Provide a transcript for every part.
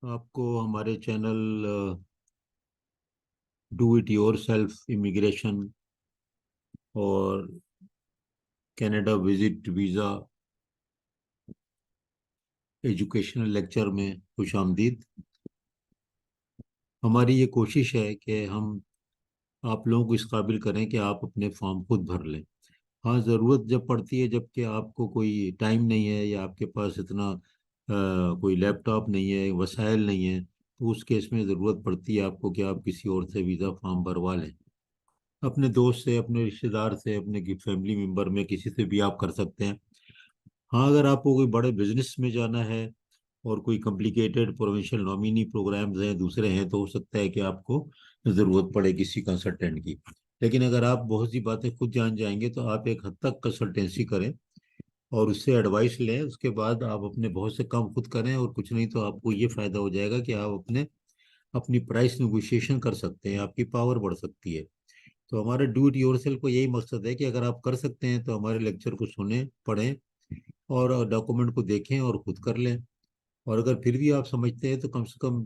आपको हमारे channel do it yourself immigration और Canada visit visa educational lecture में खुश आमदीद। हमारी ये कोशिश है कि हम आप लोगों को इस काबिल करें कि आप अपने फॉर्म खुद भर लें। हाँ, ज़रूरत जब पड़ती है, जबकि आपको कोई टाइम नहीं है या आपके पास इतना कोई लैपटॉप नहीं है, वसाइल नहीं है, तो उस केस में ज़रूरत पड़ती है आपको कि आप किसी और से वीज़ा फॉर्म भरवा लें। अपने दोस्त से, अपने रिश्तेदार से, अपने फैमिली मेंबर में किसी से भी आप कर सकते हैं। हाँ, अगर आपको कोई बड़े बिजनेस में जाना है और कोई कॉम्प्लिकेटेड प्रोविंशियल नॉमिनी प्रोग्राम्स हैं, दूसरे हैं, तो हो सकता है कि आपको ज़रूरत पड़े किसी कंसल्टेंट की। लेकिन अगर आप बहुत सी बातें खुद जान जाएंगे तो आप एक हद तक कंसल्टेंसी करें और उससे एडवाइस लें। उसके बाद आप अपने बहुत से काम खुद करें, और कुछ नहीं तो आपको ये फ़ायदा हो जाएगा कि आप अपनी प्राइस नेगोशिएशन कर सकते हैं, आपकी पावर बढ़ सकती है। तो हमारे डू इट योरसेल्फ को यही मकसद है कि अगर आप कर सकते हैं तो हमारे लेक्चर को सुने, पढ़ें और डॉक्यूमेंट को देखें और खुद कर लें। और अगर फिर भी आप समझते हैं तो कम से कम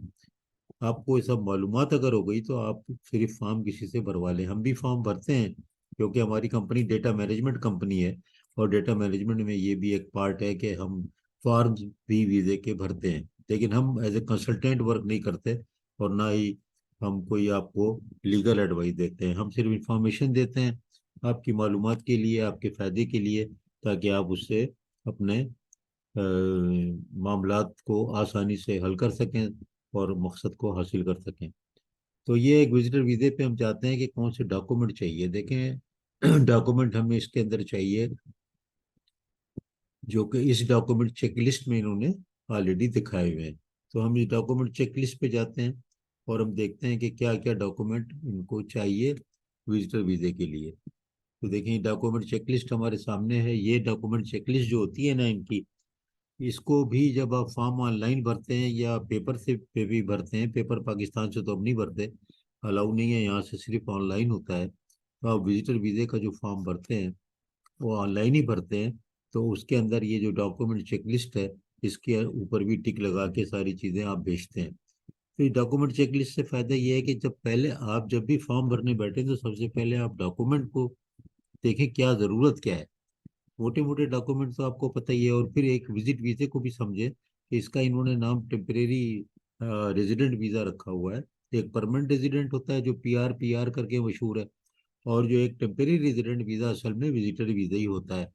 आपको ये सब मालूमात अगर हो गई तो आप सिर्फ फॉर्म किसी से भरवा लें। हम भी फॉर्म भरते हैं क्योंकि हमारी कंपनी डेटा मैनेजमेंट कंपनी है, और डेटा मैनेजमेंट में ये भी एक पार्ट है कि हम फॉर्म भी वीज़े के भरते हैं। लेकिन हम एज ए कंसल्टेंट वर्क नहीं करते, और ना ही हम कोई आपको लीगल एडवाइस देते हैं। हम सिर्फ इंफॉर्मेशन देते हैं आपकी मालूमात के लिए, आपके फ़ायदे के लिए, ताकि आप उससे अपने मामलात को आसानी से हल कर सकें और मकसद को हासिल कर सकें। तो ये एक विजिटर वीज़े पे हम चाहते हैं कि कौन से डॉक्यूमेंट चाहिए। देखें, डॉक्यूमेंट हमें इसके अंदर चाहिए जो कि इस डॉक्यूमेंट चेकलिस्ट में इन्होंने ऑलरेडी दिखाए हुए हैं। तो हम इस डॉक्यूमेंट चेकलिस्ट पे जाते हैं और हम देखते हैं कि क्या क्या डॉक्यूमेंट इनको चाहिए विजिटर वीज़े के लिए। तो देखें, डॉक्यूमेंट चेकलिस्ट हमारे सामने है। ये डॉक्यूमेंट चेकलिस्ट जो होती है ना इनकी, इसको भी जब आप फॉर्म ऑनलाइन भरते हैं या पेपर से पे भी भरते हैं, पेपर पाकिस्तान से तो अब नहीं भरते, अलाउ नहीं है यहाँ से, सिर्फ ऑनलाइन होता है। तो आप विजिटर वीज़े का जो फॉर्म भरते हैं वो ऑनलाइन ही भरते हैं। तो उसके अंदर ये जो डॉक्यूमेंट चेकलिस्ट है, इसके ऊपर भी टिक लगा के सारी चीज़ें आप भेजते हैं। तो ये डॉक्यूमेंट चेकलिस्ट से फ़ायदा ये है कि जब भी फॉर्म भरने बैठे तो सबसे पहले आप डॉक्यूमेंट को देखें क्या ज़रूरत क्या है। मोटे मोटे डॉक्यूमेंट तो आपको पता ही है। और फिर एक विजिट वीजे को भी समझे कि इसका इन्होंने नाम टेम्परेरी रेजिडेंट वीज़ा रखा हुआ है। एक परमानेंट रेजिडेंट होता है जो पीआर पीआर करके मशहूर है, और जो एक टेम्परेरी रेजिडेंट वीज़ा असल में विजिटर वीज़ा ही होता है।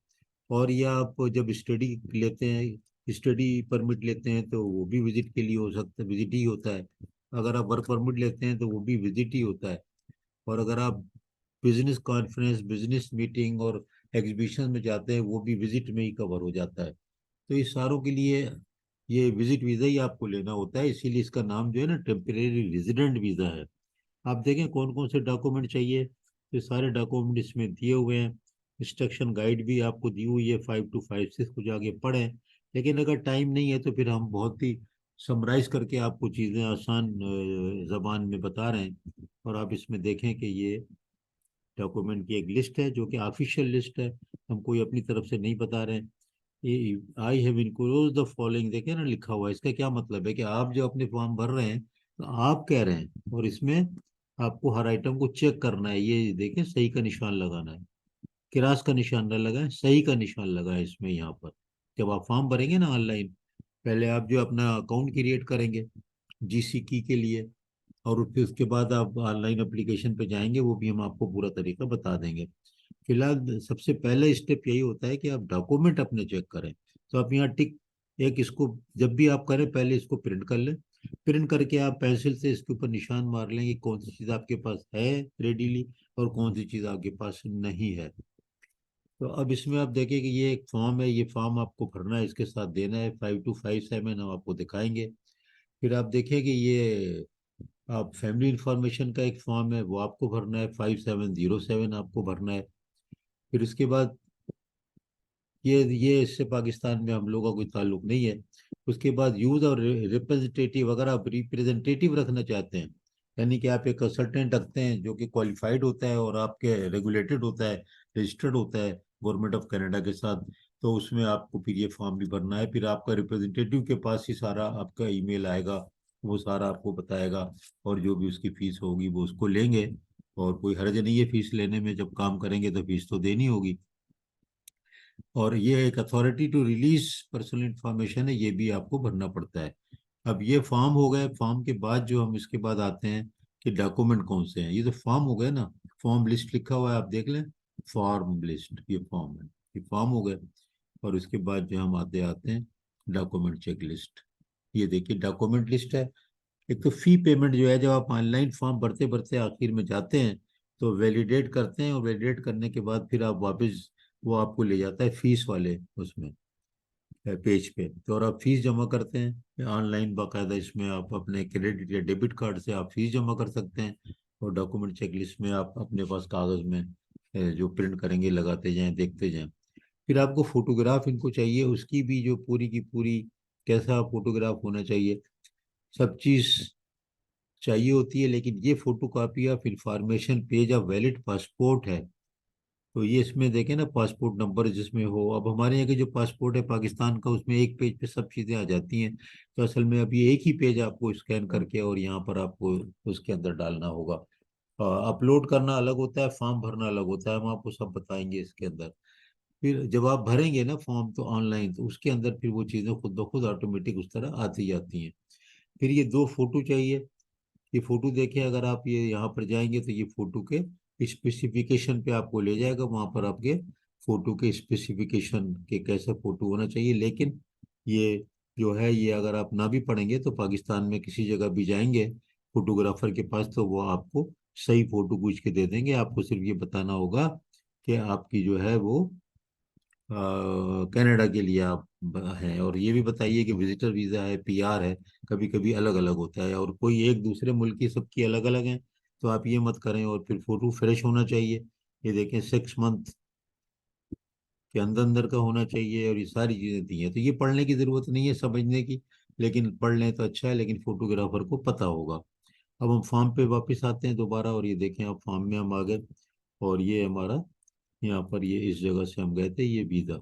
और ये आप जब स्टडी लेते हैं, स्टडी परमिट लेते हैं, तो वो भी विजिट के लिए हो सकता है, विजिट ही होता है। अगर आप वर्क परमिट लेते हैं तो वो भी विजिट ही होता है। और अगर आप बिजनेस कॉन्फ्रेंस, बिजनेस मीटिंग और एग्जीबिशन में जाते हैं, वो भी विजिट में ही कवर हो जाता है। तो इस सारों के लिए ये विजिट वीज़ा ही आपको लेना होता है, इसीलिए इसका नाम जो है ना टेम्परेरी रेजिडेंट वीज़ा है। आप देखें कौन कौन से डॉक्यूमेंट चाहिए, तो सारे डॉक्यूमेंट इसमें दिए हुए हैं। इंस्ट्रक्शन गाइड भी आपको दी हुई है, 5 to 5 6 कुछ आगे पढ़ें। लेकिन अगर टाइम नहीं है तो फिर हम बहुत ही समराइज करके आपको चीज़ें आसान जबान में बता रहे हैं। और आप इसमें देखें कि ये डॉक्यूमेंट की एक लिस्ट है जो कि ऑफिशियल लिस्ट है, हम कोई अपनी तरफ से नहीं बता रहे हैं। ये I have enclose the following देखे ना लिखा हुआ है, इसका क्या मतलब है कि आप जो अपने फॉर्म भर रहे हैं तो आप कह रहे हैं, और इसमें आपको हर आइटम को चेक करना है। ये देखें, सही का निशान लगाना है, क्रॉस का निशान न लगाएं, सही का निशान लगाएं इसमें। यहाँ पर जब आप फॉर्म भरेंगे ना ऑनलाइन, पहले आप जो अपना अकाउंट क्रिएट करेंगे जीसी की के लिए, और फिर उसके बाद आप ऑनलाइन एप्लीकेशन पे जाएंगे, वो भी हम आपको पूरा तरीका बता देंगे। फिलहाल सबसे पहला स्टेप यही होता है कि आप डॉक्यूमेंट अपने चेक करें। तो आप यहाँ टिक, एक इसको जब भी आप करें पहले इसको प्रिंट कर लें। प्रिंट करके आप पेंसिल से इसके ऊपर निशान मार लें कि कौन सी चीज़ आपके पास है रेडीली और कौन सी चीज़ आपके पास नहीं है। तो अब इसमें आप देखें कि ये एक फॉर्म है, ये फॉर्म आपको भरना है, इसके साथ देना है। 5 to 5 7 हम आपको दिखाएंगे। फिर आप देखें कि ये आप फैमिली इंफॉर्मेशन का एक फॉर्म है, वो आपको भरना है, 5707 आपको भरना है। फिर उसके बाद ये इससे पाकिस्तान में हम लोगों का कोई ताल्लुक नहीं है। उसके बाद यूज और रिप्रेजेंटेटिव, अगर आप रिप्रेजेंटेटिव रखना चाहते हैं, यानी कि आप एक कंसल्टेंट रखते हैं जो कि क्वालिफाइड होता है और आपके रेगुलेटेड होता है, रजिस्टर्ड होता है गवर्नमेंट ऑफ कनाडा के साथ, तो उसमें आपको फिर ये फॉर्म भी भरना है। फिर आपका रिप्रेजेंटेटिव के पास ही सारा आपका ईमेल आएगा वो सारा आपको बताएगा, और जो भी उसकी फीस होगी वो उसको लेंगे। और कोई हर्ज नहीं है फीस लेने में, जब काम करेंगे तो फीस तो देनी होगी। और ये एक authority to release personal information है, ये भी आपको भरना पड़ता है। अब ये फॉर्म हो गए, फॉर्म के बाद जो हम इसके बाद आते हैं कि डॉक्यूमेंट कौन से हैं। ये तो फॉर्म हो गए ना, फॉर्म लिस्ट लिखा हुआ है, आप देख लें, फॉर्म लिस्ट, ये फॉर्म है, ये फॉर्म हो गए। और उसके बाद जो हम आते आते हैं डॉक्यूमेंट चेक लिस्ट। ये देखिए डॉक्यूमेंट लिस्ट है। एक तो फी पेमेंट जो है, जब आप ऑनलाइन फॉर्म भरते भरते आखिर में जाते हैं तो वैलिडेट करते हैं, और वैलिडेट करने के बाद फिर आप वापस, वो आपको ले जाता है फीस वाले उसमें पेज पे, तो और आप फीस जमा करते हैं ऑनलाइन बाकायदा। इसमें आप अपने क्रेडिट या डेबिट कार्ड से आप फीस जमा कर सकते हैं। और डॉक्यूमेंट चेकलिस्ट में आप अपने पास कागज़ में जो प्रिंट करेंगे लगाते जाएं, देखते जाएं। फिर आपको फोटोग्राफ इनको चाहिए, उसकी भी जो पूरी की पूरी कैसा फोटोग्राफ होना चाहिए, सब चीज़ चाहिए होती है। लेकिन ये photo copy of information page of valid passport है, तो ये इसमें देखें ना, पासपोर्ट नंबर जिसमें हो। अब हमारे यहाँ के जो पासपोर्ट है पाकिस्तान का, उसमें एक पेज पे सब चीज़ें आ जाती हैं। तो असल में अब ये एक ही पेज आपको स्कैन करके और यहाँ पर आपको उसके अंदर डालना होगा। अपलोड करना अलग होता है, फॉर्म भरना अलग होता है, हम आपको सब बताएंगे इसके अंदर। फिर जब आप भरेंगे ना फॉर्म तो ऑनलाइन, तो उसके अंदर फिर वो चीज़ें खुद ब खुद ऑटोमेटिक उस तरह आती जाती हैं। फिर ये दो फोटो चाहिए। ये फोटो देखें, अगर आप ये यहाँ पर जाएंगे तो ये फोटो के स्पेसिफिकेशन पे आपको ले जाएगा। वहाँ पर आपके फोटो के स्पेसिफिकेशन के कैसा फोटो होना चाहिए। लेकिन ये जो है, ये अगर आप ना भी पढ़ेंगे तो पाकिस्तान में किसी जगह भी जाएंगे फोटोग्राफर के पास, तो वो आपको सही फोटो पूछ के दे देंगे। आपको सिर्फ ये बताना होगा कि आपकी जो है वो कनाडा के लिए आप हैं। और ये भी बताइए कि विजिटर वीज़ा है, पीआर है, कभी कभी अलग अलग होता है, और कोई एक दूसरे मुल्क की सबकी अलग अलग हैं, तो आप ये मत करें। और फिर फोटो फ्रेश होना चाहिए। ये देखें 6 मंथ के अंदर अंदर का होना चाहिए, और ये सारी चीज़ें दी हैं। तो ये पढ़ने की ज़रूरत नहीं है समझने की, लेकिन पढ़ लें तो अच्छा है, लेकिन फोटोग्राफर को पता होगा। अब हम फॉर्म पे वापस आते हैं दोबारा, और ये देखें अब फॉर्म में हम आ गए, और ये हमारा यहाँ पर ये इस जगह से हम गए थे, ये वीज़ा।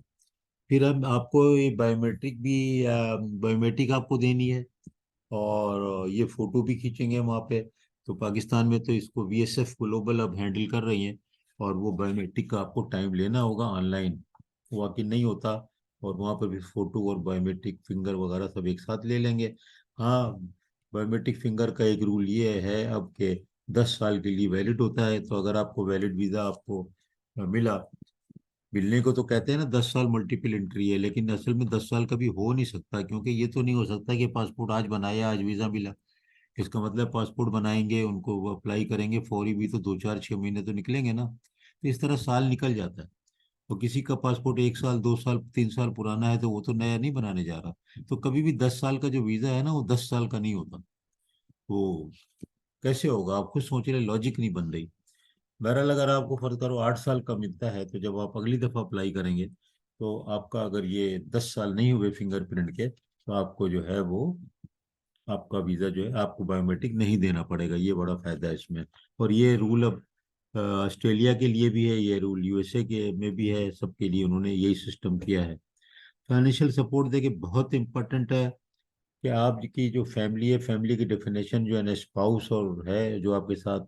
फिर अब आपको ये बायोमेट्रिक भी, बायोमेट्रिक आपको देनी है, और ये फोटो भी खींचेंगे वहाँ पे। तो पाकिस्तान में तो इसको बीएसएफ ग्लोबल अब हैंडल कर रही हैं, और वो बायोमेट्रिक का आपको टाइम लेना होगा ऑनलाइन, वाकई नहीं होता। और वहाँ पर भी फोटो और बायोमेट्रिक फिंगर वगैरह सब एक साथ ले लेंगे। हाँ, बायोमेट्रिक फिंगर का एक रूल ये है अब के 10 साल के लिए वैलिड होता है। तो अगर आपको वैलिड वीज़ा आपको मिला, मिलने को तो कहते हैं ना 10 साल मल्टीपल एंट्री है, लेकिन असल में 10 साल कभी हो नहीं सकता, क्योंकि ये तो नहीं हो सकता कि पासपोर्ट आज बनाया आज वीज़ा मिला। इसका मतलब पासपोर्ट बनाएंगे, उनको वो अप्लाई करेंगे फौरी भी, तो 2 4 6 महीने तो निकलेंगे ना। तो इस तरह साल निकल जाता है। और किसी का पासपोर्ट 1 साल 2 साल 3 साल पुराना है, तो वो तो नया नहीं बनाने जा रहा। तो कभी भी 10 साल का जो वीज़ा है ना, वो 10 साल का नहीं होता। वो कैसे होगा, आप खुद सोच रहे, लॉजिक नहीं बन रही। बहरहाल अगर आपको फर्ज करो 8 साल का मिलता है, तो जब आप अगली दफ़ा अप्लाई करेंगे, तो आपका अगर ये 10 साल नहीं हुए फिंगरप्रिंट के, तो आपको जो है वो आपका वीज़ा जो है आपको बायोमेट्रिक नहीं देना पड़ेगा। ये बड़ा फायदा है इसमें। और ये रूल अब ऑस्ट्रेलिया के लिए भी है, ये रूल यूएसए के में भी है, सबके लिए उन्होंने यही सिस्टम किया है। फाइनेंशियल सपोर्ट देखिए बहुत इंपॉर्टेंट है कि आपकी जो फैमिली है, फैमिली की डेफिनेशन जो है ना, स्पाउस और है जो आपके साथ,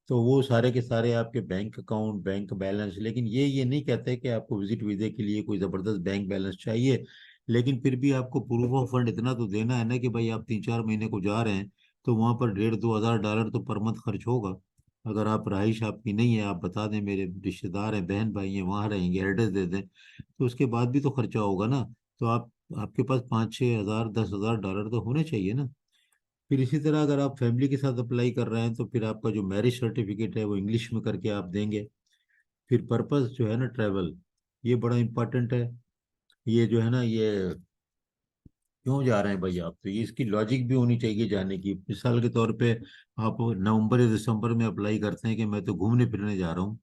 तो वो सारे के सारे आपके बैंक अकाउंट, बैंक बैलेंस। लेकिन ये नहीं कहते कि आपको विजिट वीजे के लिए कोई ज़बरदस्त बैंक बैलेंस चाहिए, लेकिन फिर भी आपको प्रूफ ऑफ फंड इतना तो देना है ना कि भाई आप 3 4 महीने को जा रहे हैं, तो वहाँ पर 1,500 2,000 डॉलर तो पर मंथ खर्च होगा। अगर आप रहाइश आपकी नहीं है, आप बता दें मेरे रिश्तेदार हैं, बहन भाई हैं, वहाँ रहेंगे, एड्रेस दे दें, तो उसके बाद भी तो खर्चा होगा ना। तो आप, आपके पास 5 6 हज़ार 10,000 डॉलर तो होने चाहिए ना। फिर इसी तरह अगर आप फैमिली के साथ अप्लाई कर रहे हैं, तो फिर आपका जो मैरिज सर्टिफिकेट है वो इंग्लिश में करके आप देंगे। फिर पर्पस जो है ना, ट्रैवल, ये बड़ा इंपॉर्टेंट है। ये जो है ना, ये क्यों जा रहे हैं भाई आप, तो ये इसकी लॉजिक भी होनी चाहिए जाने की। मिसाल के तौर पे आप नवंबर या दिसंबर में अप्लाई करते हैं कि मैं तो घूमने फिरने जा रहा हूँ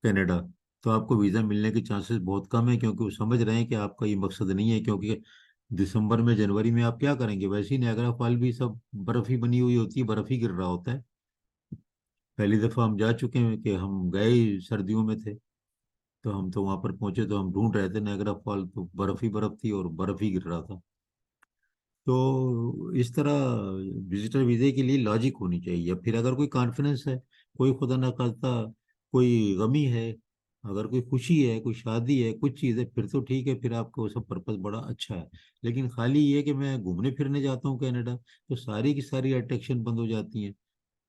कनाडा, तो आपको वीज़ा मिलने के चांसेस बहुत कम है, क्योंकि वो समझ रहे हैं कि आपका ये मकसद नहीं है। क्योंकि दिसंबर में जनवरी में आप क्या करेंगे, वैसे ही नायग्रा फॉल भी सब बर्फ ही बनी हुई होती है, बर्फ ही गिर रहा होता है। पहली दफ़ा हम जा चुके हैं कि हम गए ही सर्दियों में थे, तो हम तो वहां पर पहुंचे तो हम ढूंढ रहे थे नायग्रा फॉल, तो बर्फ ही बर्फ थी और बर्फ ही गिर रहा था। तो इस तरह विजिटर वीजे के लिए लॉजिक होनी चाहिए। फिर अगर कोई कॉन्फिडेंस है, कोई खुदा ना खास्ता कोई गमी है, अगर कोई खुशी है, कोई शादी है, कुछ चीज़ है, फिर तो ठीक है, फिर आपका वो सब पर्पस बड़ा अच्छा है। लेकिन खाली ये कि मैं घूमने फिरने जाता हूँ कनाडा, तो सारी की सारी अट्रैक्शन बंद हो जाती हैं।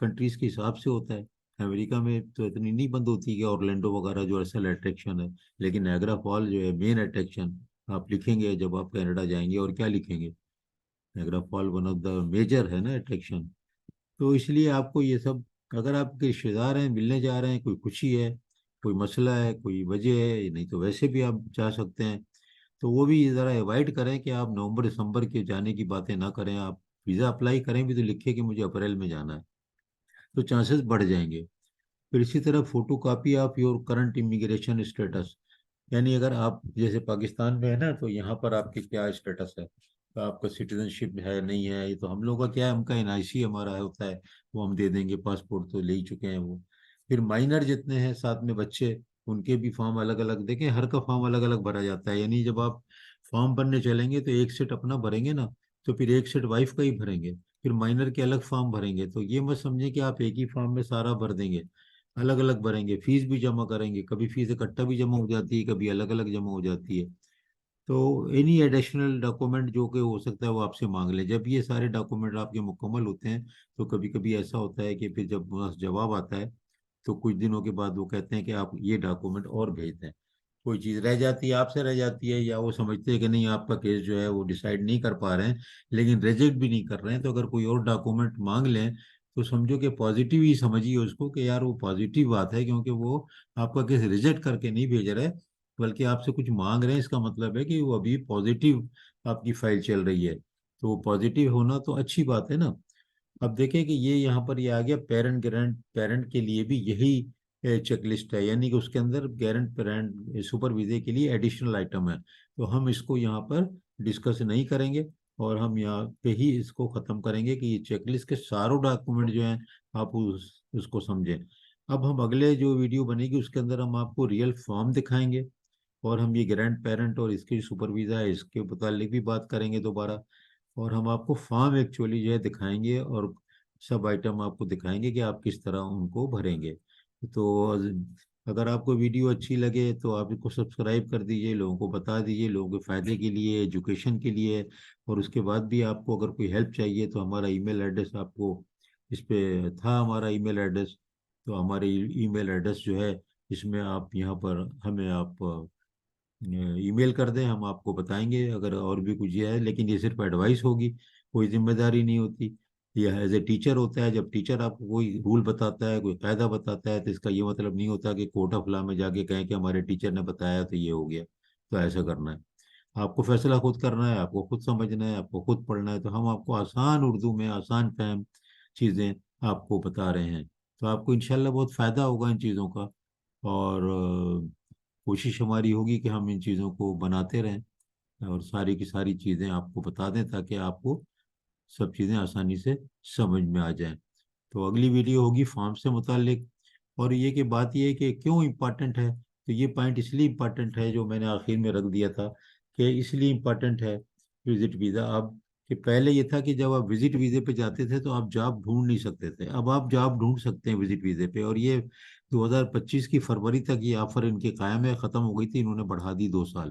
कंट्रीज के हिसाब से होता है। अमेरिका में तो इतनी नहीं बंद होती कि ऑरलैंडो वगैरह जो असल अट्रैक्शन है, लेकिन नायग्रा फॉल जो है मेन अट्रैक्शन। आप लिखेंगे जब आप कनाडा जाएंगे, और क्या लिखेंगे, Niagara fall one of the major है ना अट्रैक्शन। तो इसलिए आपको ये सब, अगर आपके रिश्तेदार हैं, मिलने जा रहे हैं, कोई खुशी है, कोई मसला है, कोई वजह है, नहीं तो वैसे भी आप जा सकते हैं, तो वो भी ज़रा अवॉइड करें कि आप नवंबर दिसंबर के जाने की बातें ना करें। आप वीज़ा अप्लाई करें भी तो लिखिए कि मुझे अप्रैल में जाना है, तो चांसेस बढ़ जाएंगे। फिर इसी तरह photo copy of your current immigration status, यानी अगर आप जैसे पाकिस्तान में है ना, तो यहाँ पर आपकी क्या स्टेटस है, तो आपका सिटीजनशिप है नहीं है, ये तो हम लोग का क्या है, उनका एनआईसी हमारा होता है, वो हम दे देंगे, पासपोर्ट तो ले ही चुके हैं वो। फिर माइनर जितने हैं साथ में बच्चे, उनके भी फॉर्म अलग अलग, देखें हर का फॉर्म अलग अलग भरा जाता है, यानी जब आप फॉर्म भरने चलेंगे तो एक सेट अपना भरेंगे ना, तो फिर एक सेट वाइफ का ही भरेंगे, फिर माइनर के अलग फॉर्म भरेंगे। तो ये मत समझे कि आप एक ही फॉर्म में सारा भर देंगे, अलग अलग भरेंगे, फीस भी जमा करेंगे, कभी फीस इकट्ठा भी जमा हो जाती है, कभी अलग अलग जमा हो जाती है। तो एनी एडिशनल डॉक्यूमेंट जो कि हो सकता है वो आपसे मांग ले। जब ये सारे डॉक्यूमेंट आपके मुकम्मल होते हैं, तो कभी कभी ऐसा होता है कि फिर जब बस जवाब आता है, तो कुछ दिनों के बाद वो कहते हैं कि आप ये डॉक्यूमेंट और भेज दें। कोई चीज़ रह जाती है, आपसे रह जाती है, या वो समझते हैं कि नहीं आपका केस जो है वो डिसाइड नहीं कर पा रहे हैं, लेकिन रिजेक्ट भी नहीं कर रहे हैं, तो अगर कोई और डॉक्यूमेंट मांग लें, तो समझो कि पॉजिटिव ही समझिए उसको, कि यार वो पॉजिटिव बात है, क्योंकि वो आपका केस रिजेक्ट करके नहीं भेज रहे, बल्कि आपसे कुछ मांग रहे हैं। इसका मतलब है कि वो अभी पॉजिटिव आपकी फाइल चल रही है, तो वो पॉजिटिव होना तो अच्छी बात है ना। अब देखें कि ये यहाँ पर ये आ गया, पेरेंट ग्रैंड पेरेंट के लिए भी यही चेकलिस्ट है, यानी कि उसके अंदर गारंट पेरेंट सुपर वीजे के लिए एडिशनल आइटम है। तो हम इसको यहाँ पर डिस्कस नहीं करेंगे, और हम यहाँ पे ही इसको ख़त्म करेंगे कि ये चेकलिस्ट के सारों डॉक्यूमेंट जो हैं आप उसको समझें। अब हम अगले जो वीडियो बनेगी उसके अंदर हम आपको रियल फॉर्म दिखाएंगे, और हम ये ग्रैंड पेरेंट और इसके सुपर वीज़ा है इसके मुतालिक भी बात करेंगे दोबारा। और हम आपको फॉर्म एक्चुअली जो है दिखाएंगे, और सब आइटम आपको दिखाएंगे कि आप किस तरह उनको भरेंगे। तो अगर आपको वीडियो अच्छी लगे तो आप इसको सब्सक्राइब कर दीजिए, लोगों को बता दीजिए, लोगों के फ़ायदे के लिए, एजुकेशन के लिए। और उसके बाद भी आपको अगर कोई हेल्प चाहिए तो हमारा ईमेल एड्रेस आपको इस पे था, हमारा ईमेल एड्रेस। तो हमारे ईमेल एड्रेस जो है, इसमें आप यहाँ पर हमें आप ईमेल कर दें, हम आपको बताएंगे अगर और भी कुछ ये है। लेकिन ये सिर्फ एडवाइस होगी, कोई जिम्मेदारी नहीं होती। यह एज ए टीचर होता है, जब टीचर आपको कोई रूल बताता है, कोई कायदा बताता है, तो इसका ये मतलब नहीं होता कि कोर्ट ऑफ लॉ में जाके कहें कि हमारे टीचर ने बताया तो ये हो गया, तो ऐसा करना है। आपको फैसला खुद करना है, आपको खुद समझना है, आपको खुद पढ़ना है। तो हम आपको आसान उर्दू में आसान फहम चीज़ें आपको बता रहे हैं, तो आपको इंशाल्लाह बहुत फ़ायदा होगा इन चीज़ों का। और कोशिश हमारी होगी कि हम इन चीज़ों को बनाते रहें, और सारी की सारी चीज़ें आपको बता दें, ताकि आपको सब चीज़ें आसानी से समझ में आ जाएं। तो अगली वीडियो होगी फॉर्म से मुतालिक। और ये कि बात ये है कि क्यों इम्पोर्टेंट है, तो ये पॉइंट इसलिए इम्पोर्टेंट है जो मैंने आखिर में रख दिया था, कि इसलिए इम्पोर्टेंट है विजिट वीज़ा। अब कि पहले ये था कि जब आप विजिट वीज़े पे जाते थे तो आप जॉब ढूंढ नहीं सकते थे, अब आप जॉब ढूंढ सकते हैं विजिट वीज़े पे। और ये 2025 की फरवरी तक ये ऑफर इनके कायम है, ख़त्म हो गई थी, इन्होंने बढ़ा दी 2 साल।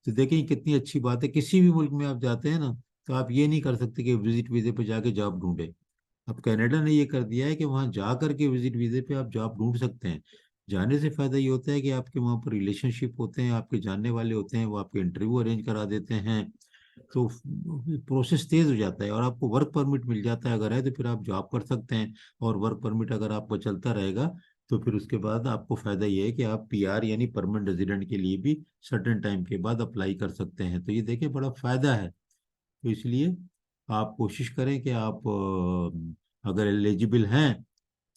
तो देखें कितनी अच्छी बात है, किसी भी मुल्क में आप जाते हैं ना, तो आप ये नहीं कर सकते कि विजिट वीज़े पे जाके जॉब ढूंढे। अब कनाडा ने ये कर दिया है कि वहाँ जा करके विजिट वीज़े पे आप जॉब ढूंढ सकते हैं। जाने से फ़ायदा ये होता है कि आपके वहाँ पर रिलेशनशिप होते हैं, आपके जानने वाले होते हैं, वो आपके इंटरव्यू अरेंज करा देते हैं, तो प्रोसेस तेज़ हो जाता है, और आपको वर्क परमिट मिल जाता है, अगर है तो फिर आप जॉब कर सकते हैं। और वर्क परमिट अगर आपका चलता रहेगा, तो फिर उसके बाद आपको फ़ायदा ये है कि आप पीआर यानी परमानेंट रेजिडेंट के लिए भी सर्टेन टाइम के बाद अप्लाई कर सकते हैं। तो ये देखिए बड़ा फ़ायदा है। तो इसलिए आप कोशिश करें कि आप अगर एलिजिबल हैं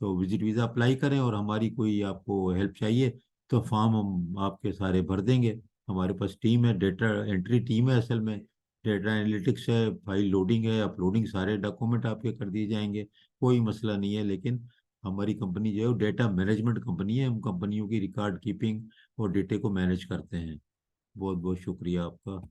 तो विजिट वीज़ा अप्लाई करें, और हमारी कोई आपको हेल्प चाहिए तो फॉर्म हम आपके सारे भर देंगे। हमारे पास टीम है, डेटा एंट्री टीम है असल में, डेटा एनालिटिक्स है, फाइल लोडिंग है, अपलोडिंग, सारे डॉक्यूमेंट आपके कर दिए जाएंगे, कोई मसला नहीं है। लेकिन हमारी कंपनी जो है वो डेटा मैनेजमेंट कंपनी है, हम कंपनियों की रिकॉर्ड कीपिंग और डेटे को मैनेज करते हैं। बहुत बहुत शुक्रिया आपका।